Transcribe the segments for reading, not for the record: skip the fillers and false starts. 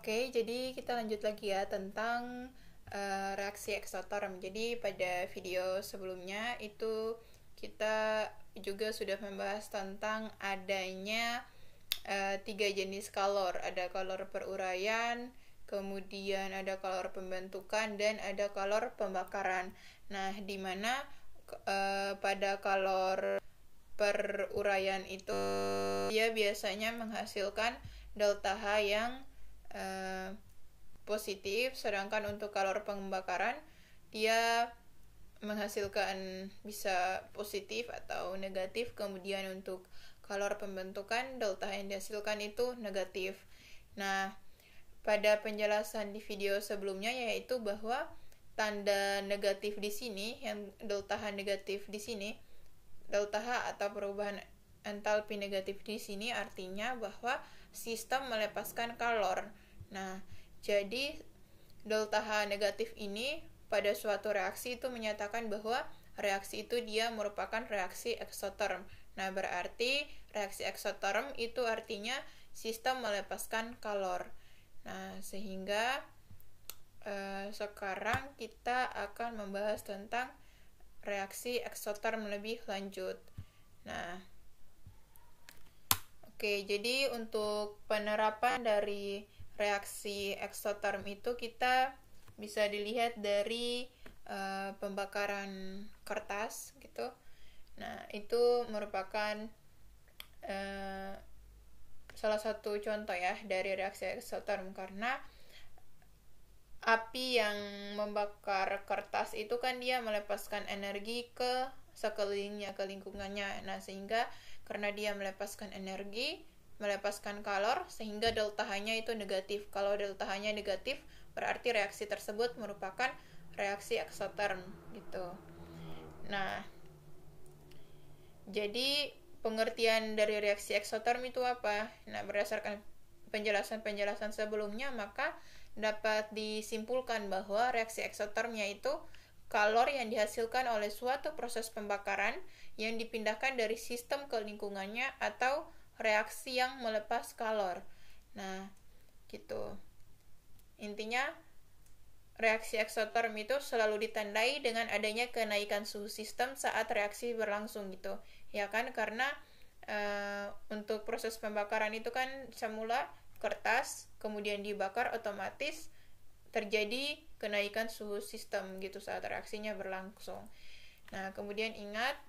Oke, jadi kita lanjut lagi ya tentang reaksi eksoterm. Jadi pada video sebelumnya itu kita juga sudah membahas tentang adanya 3 jenis kalor. Ada kalor peruraian, kemudian ada kalor pembentukan, dan ada kalor pembakaran. Nah, di mana pada kalor peruraian itu dia biasanya menghasilkan delta H yang positif, sedangkan untuk kalor pembakaran dia menghasilkan bisa positif atau negatif. Kemudian untuk kalor pembentukan delta H yang dihasilkan itu negatif. Nah, pada penjelasan di video sebelumnya yaitu bahwa tanda negatif di sini, yang delta H negatif di sini, delta H atau perubahan entalpi negatif di sini artinya bahwa sistem melepaskan kalor. Nah, jadi delta H negatif ini pada suatu reaksi itu menyatakan bahwa reaksi itu dia merupakan reaksi eksoterm. Nah, berarti reaksi eksoterm itu artinya sistem melepaskan kalor. Nah, sehingga sekarang kita akan membahas tentang reaksi eksoterm lebih lanjut. Nah, oke, jadi untuk penerapan dari reaksi eksoterm itu kita bisa dilihat dari pembakaran kertas gitu. Nah, itu merupakan salah satu contoh ya dari reaksi eksoterm, karena api yang membakar kertas itu kan dia melepaskan energi ke sekelilingnya, ke lingkungannya. Nah, sehingga karena dia melepaskan energi, melepaskan kalor, sehingga delta H-nya itu negatif. Kalau delta H-nya negatif, berarti reaksi tersebut merupakan reaksi eksoterm gitu. Nah, jadi pengertian dari reaksi eksoterm itu apa? Nah, berdasarkan penjelasan-penjelasan sebelumnya, maka dapat disimpulkan bahwa reaksi eksoterm yaitu kalor yang dihasilkan oleh suatu proses pembakaran yang dipindahkan dari sistem ke lingkungannya atau reaksi yang melepas kalor. Nah, gitu. Intinya, reaksi eksoterm itu selalu ditandai dengan adanya kenaikan suhu sistem saat reaksi berlangsung gitu. Ya kan, karena untuk proses pembakaran itu kan semula kertas, kemudian dibakar, otomatis terjadi kenaikan suhu sistem gitu saat reaksinya berlangsung. Nah, kemudian ingat,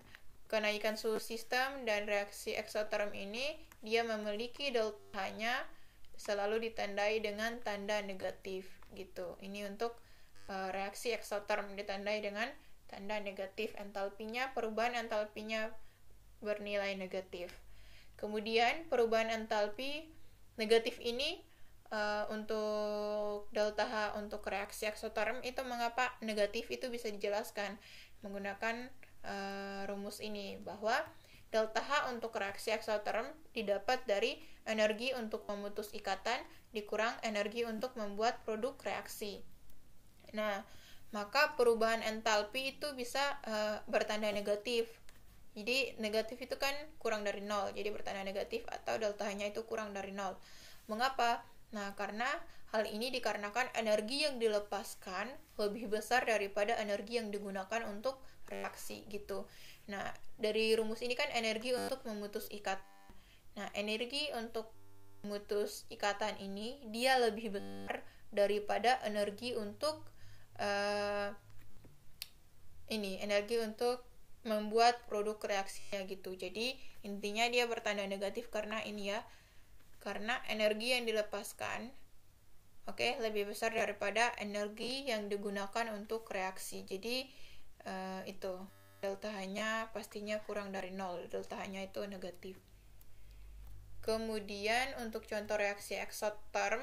kenaikan suhu sistem dan reaksi eksoterm ini dia memiliki delta H-nya selalu ditandai dengan tanda negatif gitu. Ini untuk reaksi eksoterm ditandai dengan tanda negatif, entalpinya, perubahan entalpinya bernilai negatif. Kemudian perubahan entalpi negatif ini untuk delta H untuk reaksi eksoterm itu mengapa negatif itu bisa dijelaskan menggunakan rumus ini, bahwa delta H untuk reaksi eksoterm didapat dari energi untuk memutus ikatan dikurang energi untuk membuat produk reaksi. Nah, maka perubahan entalpi itu bisa bertanda negatif. Jadi negatif itu kan kurang dari 0, jadi bertanda negatif atau delta H-nya itu kurang dari 0. Mengapa? Nah, karena hal ini dikarenakan energi yang dilepaskan lebih besar daripada energi yang digunakan untuk reaksi gitu. Nah, dari rumus ini kan energi untuk memutus ikatan. Nah, energi untuk memutus ikatan ini dia lebih besar daripada energi untuk energi untuk membuat produk reaksinya gitu. Jadi intinya dia bertanda negatif karena ini ya, karena energi yang dilepaskan lebih besar daripada energi yang digunakan untuk reaksi. Jadi itu delta H-nya pastinya kurang dari 0, delta H-nya itu negatif. Kemudian untuk contoh reaksi eksoterm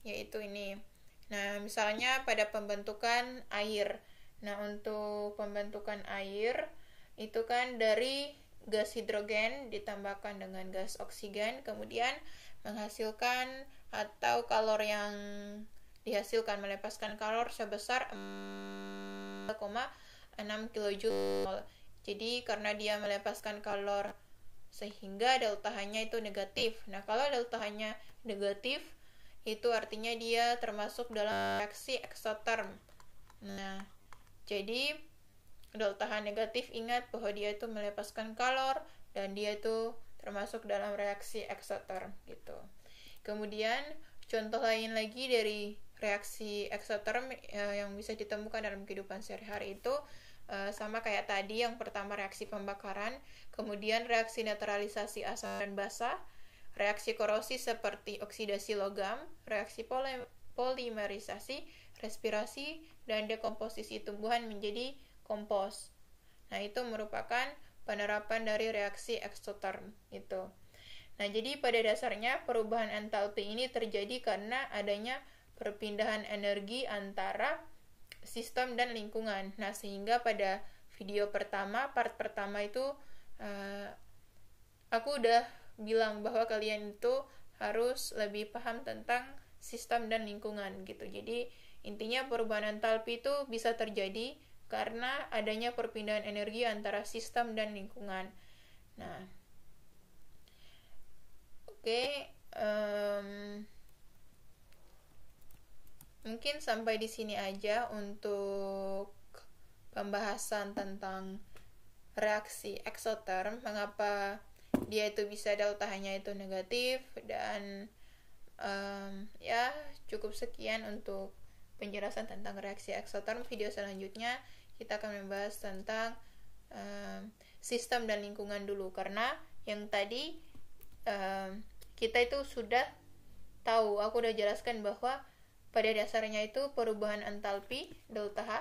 yaitu ini. Nah, misalnya pada pembentukan air. Nah, untuk pembentukan air itu kan dari gas hidrogen ditambahkan dengan gas oksigen, kemudian menghasilkan atau kalor yang dihasilkan melepaskan kalor sebesar 4,6 kJ. Jadi karena dia melepaskan kalor sehingga delta H-nya itu negatif. Nah, kalau delta H-nya negatif itu artinya dia termasuk dalam reaksi eksoterm. Nah, jadi delta H negatif, ingat bahwa dia itu melepaskan kalor dan dia itu termasuk dalam reaksi eksoterm gitu. Kemudian contoh lain lagi dari reaksi eksoterm yang bisa ditemukan dalam kehidupan sehari-hari itu sama kayak tadi. Yang pertama reaksi pembakaran, kemudian reaksi netralisasi asam dan basa, reaksi korosi seperti oksidasi logam, reaksi polimerisasi, respirasi, dan dekomposisi tumbuhan menjadi kompos. Nah, itu merupakan penerapan dari reaksi eksoterm itu. Nah, jadi pada dasarnya perubahan entalpi ini terjadi karena adanya perpindahan energi antara sistem dan lingkungan. Nah, sehingga pada video pertama, part pertama itu aku udah bilang bahwa kalian itu harus lebih paham tentang sistem dan lingkungan gitu. Jadi intinya perubahan entalpi itu bisa terjadi karena adanya perpindahan energi antara sistem dan lingkungan. Nah, oke, mungkin sampai di sini aja untuk pembahasan tentang reaksi eksoterm, mengapa dia itu bisa delta H-nya itu negatif, dan ya cukup sekian untuk penjelasan tentang reaksi eksoterm. Video selanjutnya kita akan membahas tentang sistem dan lingkungan dulu, karena yang tadi kita itu sudah tahu, aku udah jelaskan bahwa pada dasarnya itu perubahan entalpi delta H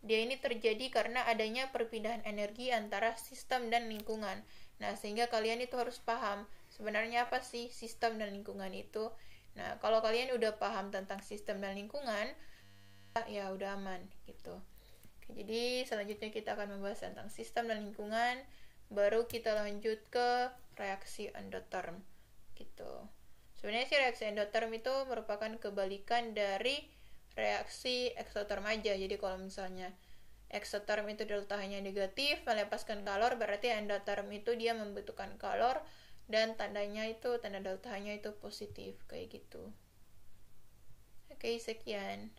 dia ini terjadi karena adanya perpindahan energi antara sistem dan lingkungan. Nah, sehingga kalian itu harus paham sebenarnya apa sih sistem dan lingkungan itu. Nah, kalau kalian udah paham tentang sistem dan lingkungan, ya udah aman gitu. Oke, jadi selanjutnya kita akan membahas tentang sistem dan lingkungan, baru kita lanjut ke reaksi endoterm gitu. Sebenarnya sih reaksi endoterm itu merupakan kebalikan dari reaksi eksoterm aja. Jadi kalau misalnya eksoterm itu delta H-nya negatif, melepaskan kalor, berarti endoterm itu dia membutuhkan kalor dan tandanya itu, tanda delta H-nya itu positif kayak gitu. Oke, sekian.